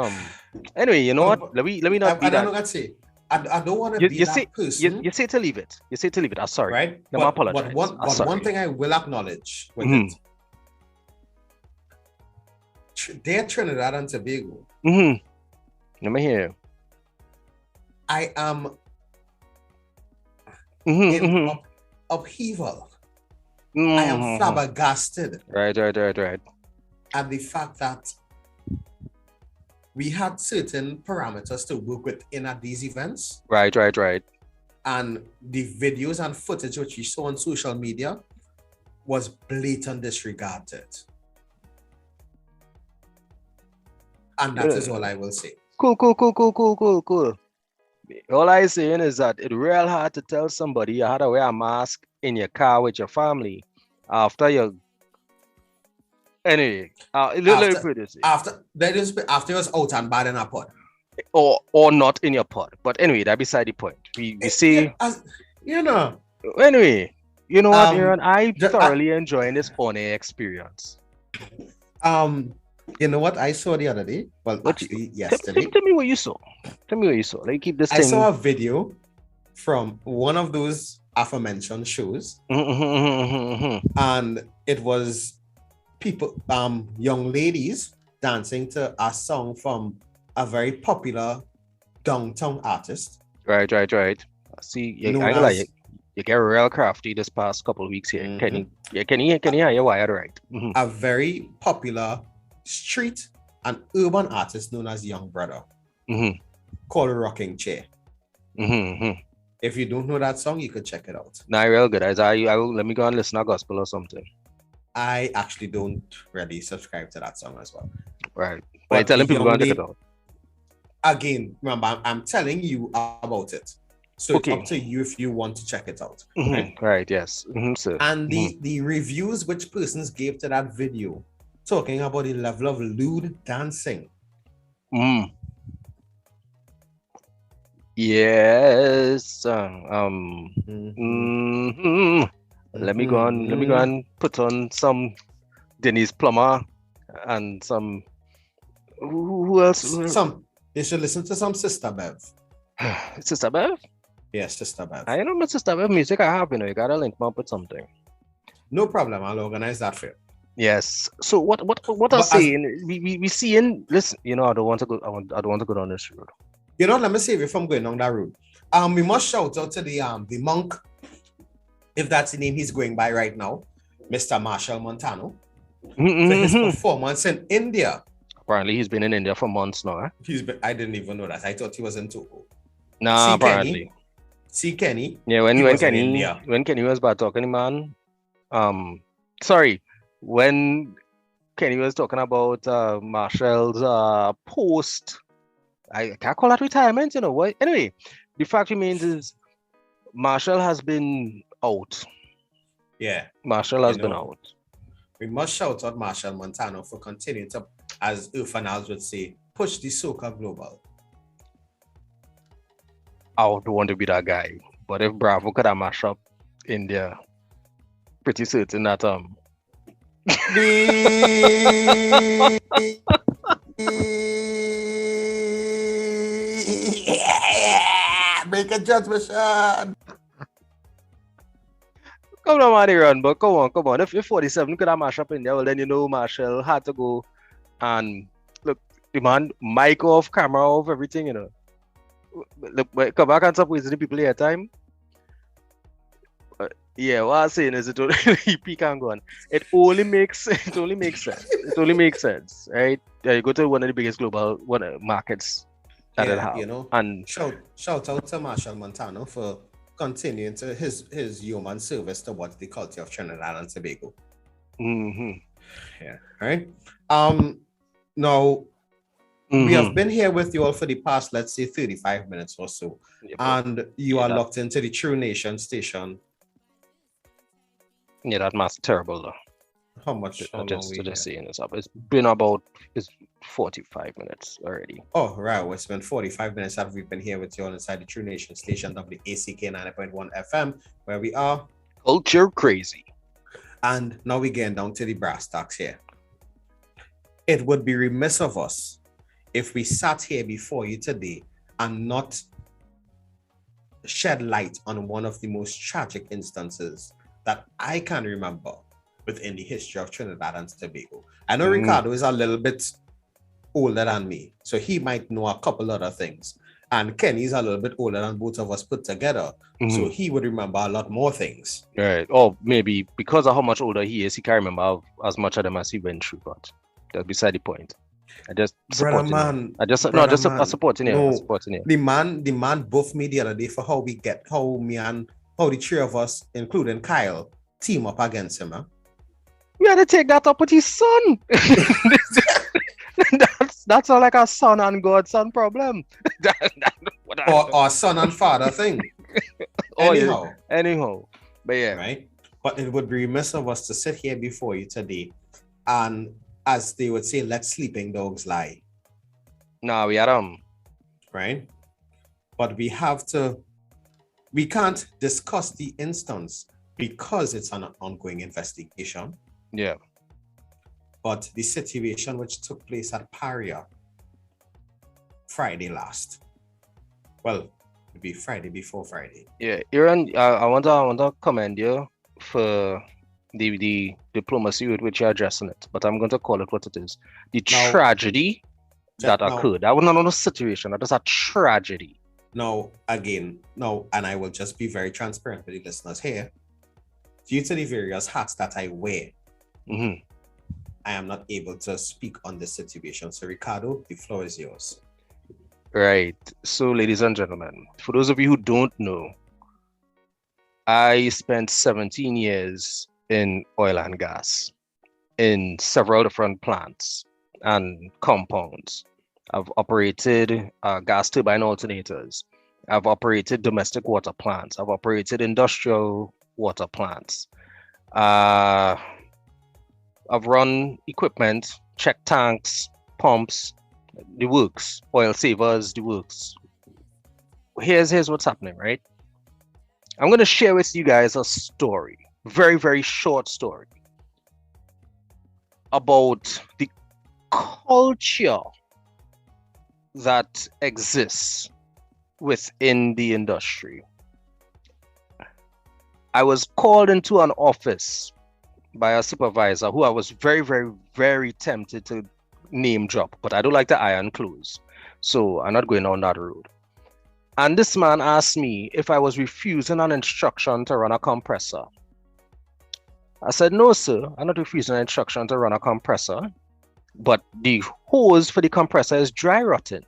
anyway, you know what? Let me not be that. I don't know what to say. I don't want to be that person. You say to leave it. I'm sorry. Right? I apologize. But one thing I will acknowledge with it. They're Trinidad and Tobago. Let me hear you. I am in upheaval. I am flabbergasted. Right. At the fact that we had certain parameters to work within at these events. Right. And the videos and footage which we saw on social media was blatant disregard to it. And that is all I will say. Cool. All I'm saying is that it's real hard to tell somebody you had to wear a mask in your car with your family after you. Anyway, let me put this. After it was out and bad in a pod. Or not in your pod. But anyway, that beside the point. We see. Anyway, you know what, Aaron? I thoroughly enjoying this on-air experience. You know what I saw the other day? Well, actually, yesterday. Tell me what you saw. Let me keep this thing. I saw a video from one of those aforementioned shows, and it was people, young ladies dancing to a song from a very popular downtown artist. Right. See, you get real crafty this past couple of weeks here. Can you hear your wired right? A very popular street and urban artist known as Young Brother, called Rocking Chair. If you don't know that song, you could check it out. Nah, real good. I will let me go and listen to gospel or something. I actually don't really subscribe to that song as well. Right. But I'm telling people to check it out. Again, remember, I'm telling you about it. So it's up to you if you want to check it out. Right, yes. And the reviews which persons gave to that video talking about the level of lewd dancing. Yes. Mm-hmm. Let me go and put on some Denise Plummer and some. Who else? You should listen to some Sister Bev. Sister Bev? Yes, Sister Bev. I know my Sister Bev music I have, you gotta link me up with something. No problem, I'll organize that for you. Yes. So what I'm saying, we seeing. Listen, I don't want to go. I don't want to go down this road. Let me save you from going down that road. We must shout out to the monk, if that's the name he's going by right now, Mr. Marshall Montano, for his performance in India. Apparently, he's been in India for months now. I didn't even know that. I thought he was in Togo. Nah, apparently. Kenny. Yeah, when Kenny was about talking, man. When Kenny was talking about Marshall's post, I can't call that retirement, what? Anyway, the fact remains is Marshall has been out. Yeah. Marshall has been out. We must shout out Marshall Montano for continuing to, as Urfanals would say, push the soca global. I would want to be that guy. But if Bravo could have mashed up India, pretty certain that make a judgment. Come on, Manny Run, but come on. If 47 could have mashed up India, well then Marshall had to go and look, the man, mic off, camera off, everything, Look, come back and stop wasting the people here time. Yeah, what I'm saying is it only peak and go on. It only makes sense. It only makes sense, right? You go to one of the biggest global markets that it have. And shout out to Marshall Montano for continuing to his human service towards the culture of Trinidad and Tobago. Yeah. All right. Now we have been here with you all for the past, let's say, 35 minutes or so, and you are locked into the True Nation station. Yeah, that math's terrible though. How much? Just saying this up. It's been about 45 minutes already. Oh, right. Well, it's been 45 minutes that we've been here with you all inside the True Nation station, WACK 90.1 FM, where we are culture crazy. And now we're getting down to the brass tacks here. It would be remiss of us if we sat here before you today and not shed light on one of the most tragic instances that I can remember within the history of Trinidad and Tobago. I know Ricardo is a little bit older than me, so he might know a couple other things. And Kenny's a little bit older than both of us put together, so he would remember a lot more things. Right. Or maybe because of how much older he is, he can't remember as much of them as he went through, but that's beside the point. I just supporting him. Supporting him. The man buffed me the other day for how the three of us, including Kyle, team up against him. Huh? We had to take that up with his son. that's all like a son and godson problem. or son and father thing. Anyhow. But yeah. Right? But it would be remiss of us to sit here before you today and, as they would say, let sleeping dogs lie. No, we had them. Right? But we can't discuss the instance because it's an ongoing investigation. Yeah. But the situation which took place at Paria Friday last. Well, it'd be Friday before Friday. Yeah, Aaron, I want to commend you for the diplomacy with which you're addressing it, but I'm going to call it what it is. The tragedy that occurred. That was not a situation, that is a tragedy. And I will just be very transparent with the listeners here. Due to the various hats that I wear, I am not able to speak on this situation. So, Ricardo, the floor is yours. Right. So, ladies and gentlemen, for those of you who don't know, I spent 17 years in oil and gas in several different plants and compounds. I've operated gas turbine alternators. I've operated domestic water plants. I've operated industrial water plants. I've run equipment, checked tanks, pumps, the works, oil savers, the works. Here's what's happening, right? I'm going to share with you guys a story, very, very short story about the culture that exists within the industry. I was called into an office by a supervisor who I was very, very, very tempted to name drop, but I don't like the iron clothes, so I'm not going down that road. And this man asked me if I was refusing an instruction to run a compressor. I said, no, sir, I'm not refusing an instruction to run a compressor, but the hose for the compressor is dry rotting.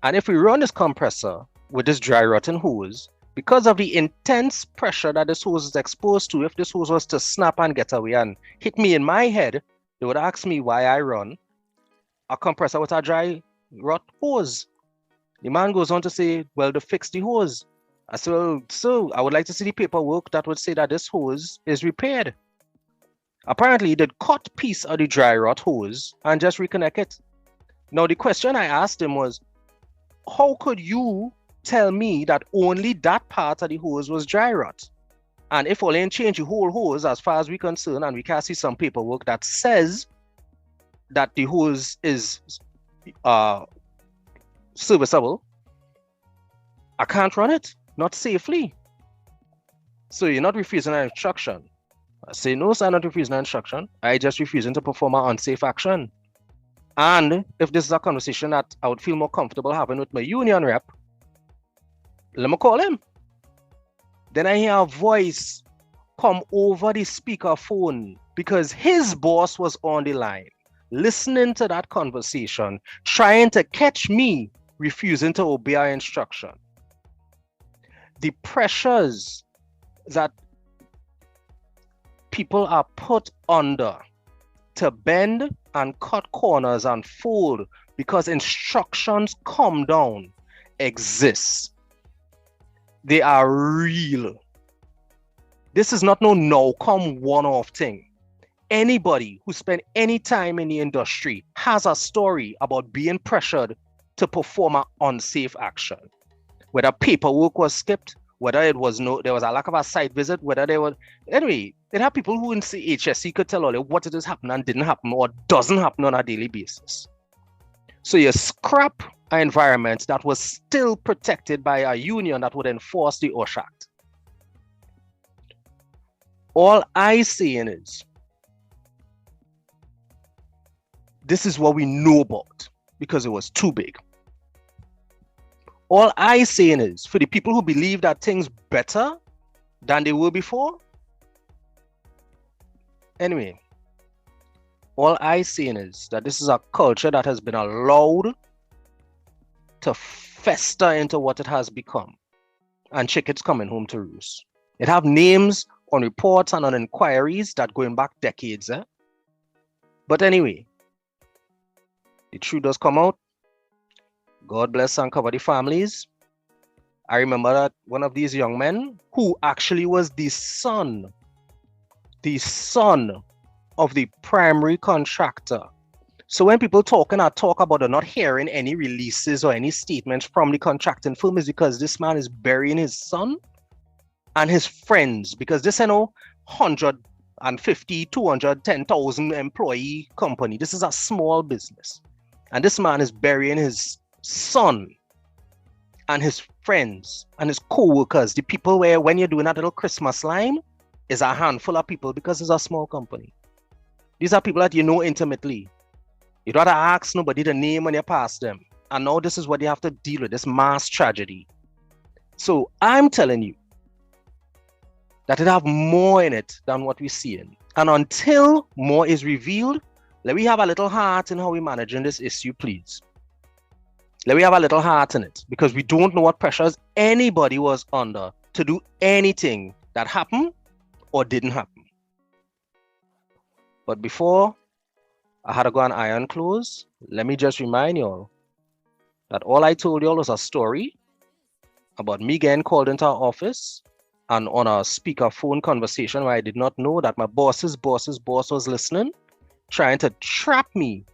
And if we run this compressor with this dry rotten hose, because of the intense pressure that this hose is exposed to, if this hose was to snap and get away and hit me in my head, they would ask me why I run a compressor with a dry rot hose. The man goes on to say, well, to fix the hose. I said, well, so I would like to see the paperwork that would say that this hose is repaired. Apparently, he did cut piece of the dry rot hose and just reconnect it. Now, the question I asked him was, how could you tell me that only that part of the hose was dry rot? And if only change the whole hose, as far as we're concerned, and we can see some paperwork that says that the hose is serviceable, I can't run it, not safely. So you're not refusing an instruction. I say, no, sir, I'm not refusing an instruction. I just refusing to perform an unsafe action. And if this is a conversation that I would feel more comfortable having with my union rep, let me call him. Then I hear a voice come over the speakerphone because his boss was on the line, listening to that conversation, trying to catch me refusing to obey our instruction. The pressures that people are put under to bend and cut corners and fold because instructions come down exists. They are real. This is not no now-come one-off thing. Anybody who spent any time in the industry has a story about being pressured to perform an unsafe action. Whether paperwork was skipped, whether there was a lack of a site visit, whether there was... Anyway, there are people who in HSC could tell all what it is happening and didn't happen or doesn't happen on a daily basis. So you scrap an environment that was still protected by a union that would enforce the OSH Act. All I saying is, this is what we know about because it was too big. All I saying is, for the people who believe that things better than they were before, anyway, all I saying is that this is a culture that has been allowed to fester into what it has become. And chickens coming home to roost. It have names on reports and on inquiries that going back decades. But anyway, the truth does come out. God bless and cover the families. I remember that one of these young men who actually was the son of the primary contractor. So when people talk about not hearing any releases or any statements from the contracting firm is because this man is burying his son and his friends, because this 150, 210,000 employee company. This is a small business. And this man is burying his son and his friends and his co-workers, the people where when you're doing that little Christmas line is a handful of people because it's a small company. These are people that you know intimately. You don't have to ask nobody the name when you pass them. And now this is what you have to deal with, this mass tragedy. So I'm telling you that it have more in it than what we're seeing. And until more is revealed, let me have a little heart in how we're managing this issue, please. Let me have a little heart in it, because we don't know what pressures anybody was under to do anything that happened or didn't happen. But before I had to go and iron clothes, let me just remind y'all that all I told y'all was a story about me getting called into our office and on a speakerphone conversation where I did not know that my boss's boss's boss was listening, trying to trap me,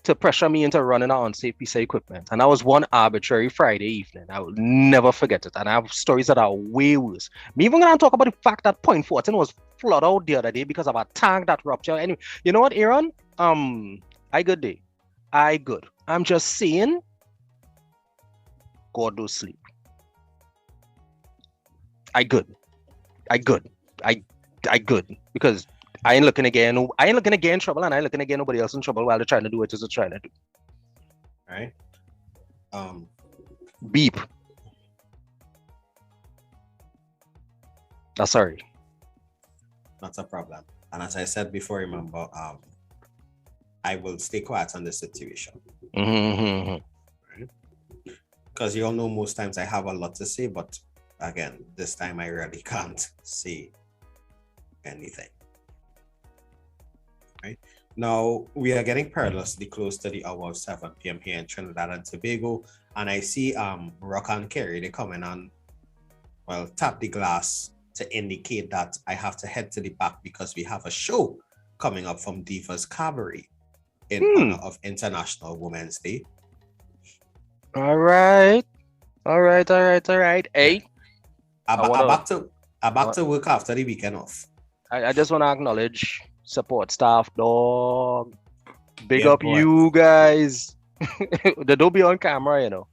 to pressure me into running an unsafe piece of equipment. And that was one arbitrary Friday evening. I will never forget it. And I have stories that are way worse. Me even gonna talk about the fact that Point 14 was flooded out the other day because of a tank that ruptured. Anyway, you know what, Aaron? I good day. I good. I'm just saying, God do sleep. I good. I good. I good. Because I ain't looking to get in trouble, and I ain't looking to get nobody else in trouble while they're trying to do what they're trying to do. Right? Beep. Sorry. Not a problem. And as I said before, remember, I will stay quiet on this situation. Mm-hmm. Right? Because you all know most times I have a lot to say, but again, this time I really can't say anything. Right? Now, we are getting perilously close to the hour of 7 p.m. here in Trinidad and Tobago, and I see Rock and Kerry, they coming on, well, tap the glass to indicate that I have to head to the back because we have a show coming up from Divas Cabaret in honor of International Women's Day. All right. Hey, I'm back to work after the weekend off. I just want to acknowledge support staff, dog. Big Yeah, up boy. you guys. They don't be on camera, you know.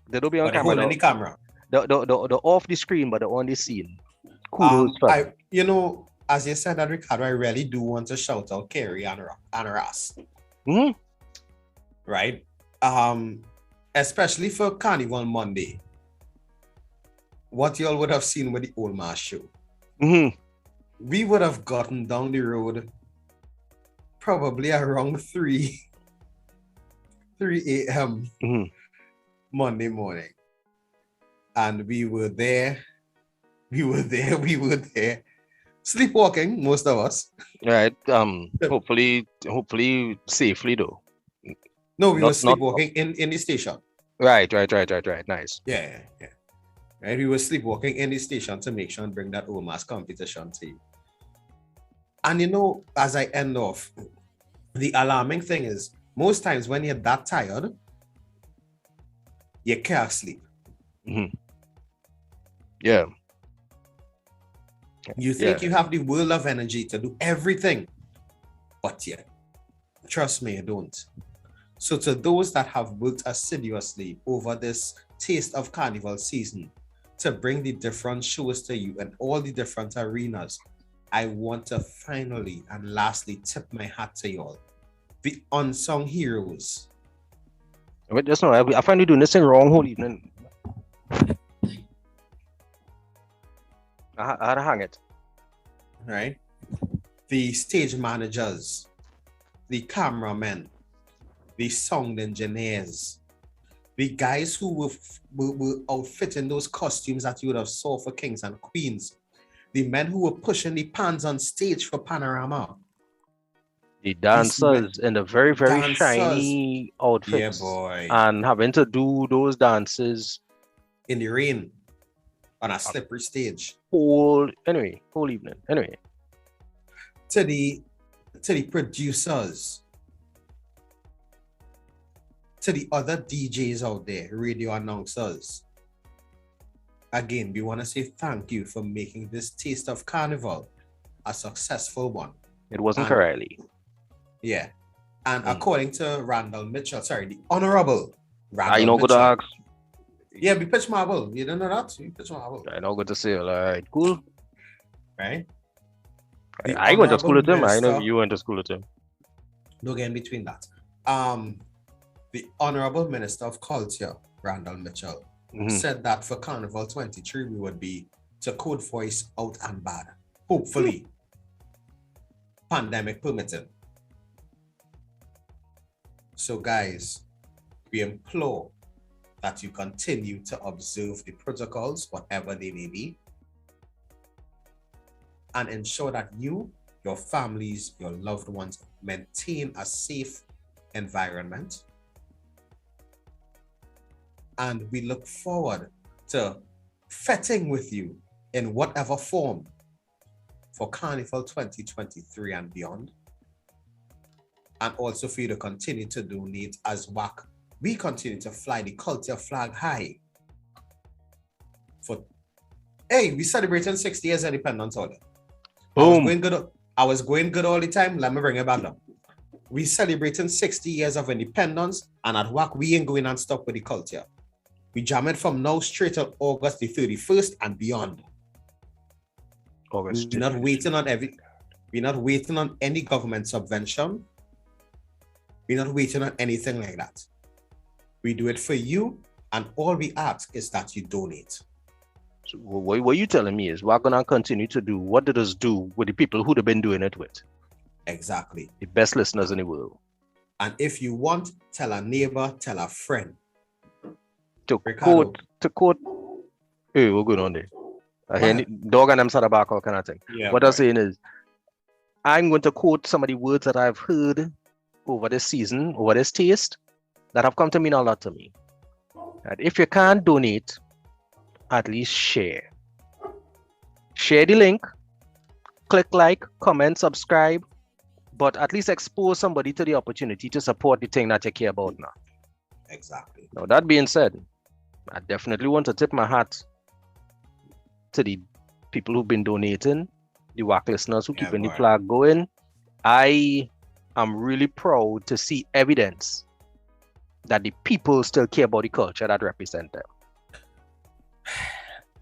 They don't be on But they're camera. holding the camera. They're off the screen, but they're on the scene. Kudos for them. As you said that, Ricardo, I really do want to shout out Kerry and Ras. Mm-hmm. Right? Especially for Carnival Monday. What y'all would have seen with the Old Mass show. Mm-hmm. We would have gotten down the road probably around 3 a.m. Mm-hmm. Monday morning. And we were there. Sleepwalking, most of us. Right. Hopefully safely though. No, we were sleepwalking in the station. Right. Nice. Yeah. Right, we were sleepwalking in the station to make sure and bring that Old Mass competition to you. And you know, as I end off, the alarming thing is, most times when you're that tired, you can't sleep. Mm-hmm. Yeah. You think you have the world of energy to do everything, but yeah, trust me, you don't. So to those that have worked assiduously over this Taste of Carnival season to bring the different shows to you in all the different arenas, I want to finally and lastly tip my hat to y'all. The unsung heroes. Wait, just no, I find you doing this thing wrong whole evening. I had to hang it. Right? The stage managers, the cameramen, the sound engineers, the guys who were outfitting those costumes that you would have saw for kings and queens, the men who were pushing the pans on stage for Panorama, the dancers in the very, very shiny outfits, yeah, boy, and having to do those dances in the rain on a slippery stage. Whole evening. Anyway, to the producers, to the other DJs out there, radio announcers. Again, we want to say thank you for making this Taste of Carnival a successful one. It wasn't correctly. Yeah. And according to Randall Mitchell, the Honorable Randall I know Mitchell. good to ask. Yeah, we pitch marble. You don't know that? We pitch marble. I know good to say. All right, cool. Right? I went to school with him. I know you went to school with him. Don't get in between that. The Honorable Minister of Culture, Randall Mitchell, said that for Carnival 23, we would be, to code voice, out and bad. Hopefully, pandemic permitting. So guys, we implore that you continue to observe the protocols, whatever they may be, and ensure that you, your families, your loved ones maintain a safe environment. And we look forward to fetting with you in whatever form for Carnival 2023 and beyond. And also for you to continue to donate as WAC. We continue to fly the culture flag high. We celebrating 60 years independence order. Boom. I was going good all the time. Let me bring it back down. We celebrating 60 years of independence, and at WAC, we ain't going and stop with the culture. We jam it from now straight till August the 31st and beyond. We're not waiting on any government subvention. We're not waiting on anything like that. We do it for you, and all we ask is that you donate. So what you telling me is we're gonna continue to do what did us do with the people who'd have been doing it with. Exactly. The best listeners in the world. And if you want, tell a neighbor, tell a friend. To Ricardo. quote, hey, we're going on there. I hear dog and them sort of back all kind of thing. Yeah, what I'm saying is, I'm going to quote some of the words that I've heard over this season, over this taste, that have come to mean a lot to me. That if you can't donate, at least share. Share the link, click like, comment, subscribe, but at least expose somebody to the opportunity to support the thing that you care about now. Exactly. Now, that being said, I definitely want to tip my hat to the people who've been donating, the WAC listeners who keeping the flag going. I am really proud to see evidence that the people still care about the culture that represent them.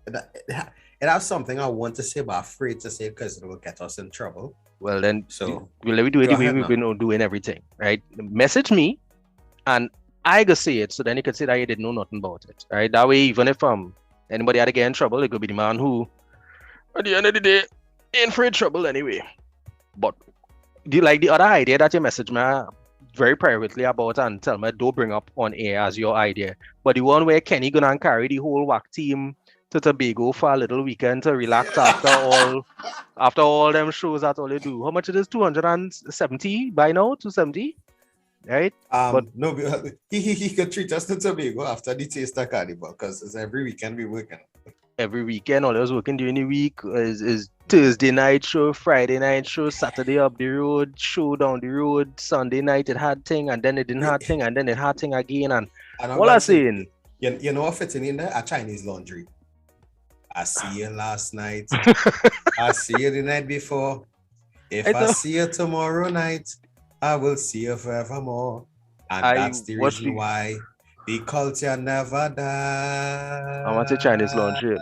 It has something I want to say, but I'm afraid to say because it will get us in trouble. Well, then, so let me do it the way we've been doing everything, right? Message me, and I go say it, so then you can say that you didn't know nothing about it, right? That way, even if anybody had to get in trouble, it could be the man who, at the end of the day, ain't for trouble anyway. But do you like the other idea that you message me very privately about and tell me don't bring up on air as your idea? But the one where Kenny gonna carry the whole WAC team to Tobago for a little weekend to relax after all them shows that all they do. How much it is? 270 by now? 270? Right? But no, he could treat us to Tobago after the taste of carnival because it's every weekend we working. Every weekend, all I was working during the week is Thursday night show, Friday night show, Saturday up the road, show down the road, Sunday night it had thing, and then it didn't have thing, and then it had thing again, and all I'm saying. You know what fitting in there? A Chinese laundry. I see you last night. I see you the night before. If I see you tomorrow night, I will see you forevermore. And that's the reason why the culture never dies. I want the Chinese laundry.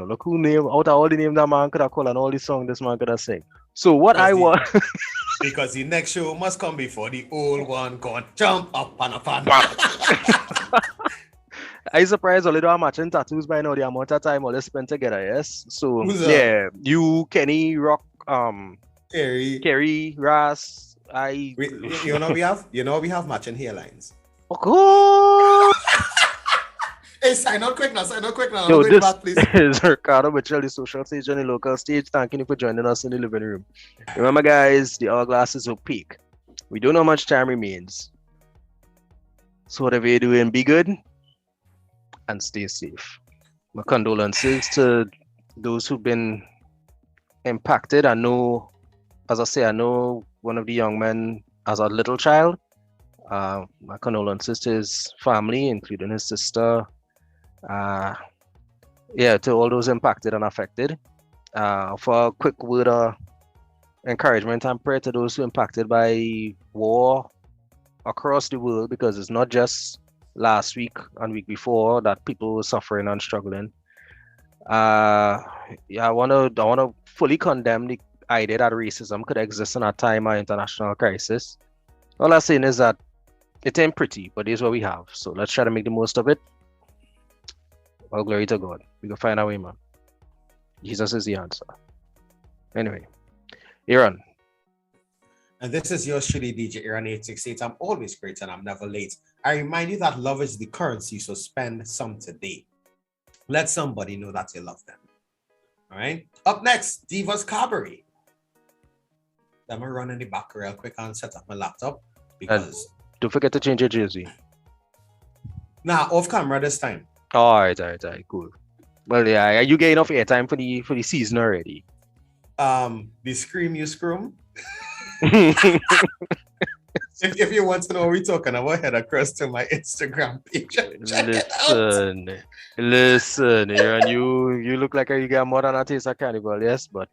Look who name out of all the names that man could have called and all the songs this man could have sing. So what I want because the next show must come before the old one gone jump up on a fan. I surprised a little matching tattoos by now the amount of time all they spent together, yes. So yeah, you, Kenny, Rock, Kerry, Ras, we have matching hairlines. Oh, hey, sign out quick now. Yo, this back, please. Is Ricardo Mitchell, the social stage on the local stage. Thanking you for joining us in the living room. Remember, guys, the hourglass is opaque. We don't know how much time remains. So whatever you're doing, be good and stay safe. My condolences to those who've been impacted. I know, as I say, I know one of the young men as a little child. My condolences to his family, including his sister. To all those impacted and affected. For a quick word of encouragement and prayer to those who are impacted by war across the world, because it's not just last week and week before that people were suffering and struggling. I want to fully condemn the idea that racism could exist in a time of international crisis. All I'm saying is that it ain't pretty, but it's what we have. So let's try to make the most of it. All glory to God. We can find our way, man. Jesus is the answer. Anyway, Aaron. And this is yours truly, DJ Aaron 868. I'm always great and I'm never late. I remind you that love is the currency, so spend some today. Let somebody know that you love them. All right. Up next, Divas Cabaret. Let me run in the back real quick and set up my laptop because don't forget to change your jersey. Off camera this time. All right, cool. Well, yeah, you get enough airtime for the season already. The Scream You Scream. If you want to know what we're talking about, head across to my Instagram page. Listen, you look like you got more than a taste of carnival, yes, but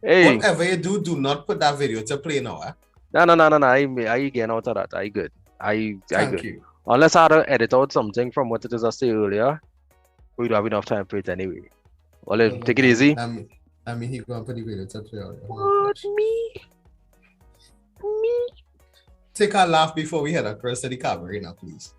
hey, whatever you do not put that video to play now. Eh? No. I getting out of that. I good. Thank good. you. Unless I had to edit out something from what it is I say earlier, we don't have enough time for it anyway. Well, take it easy. I mean, he going to put the video to play out. What, me? Take a laugh before we head across to the cabaret now, please.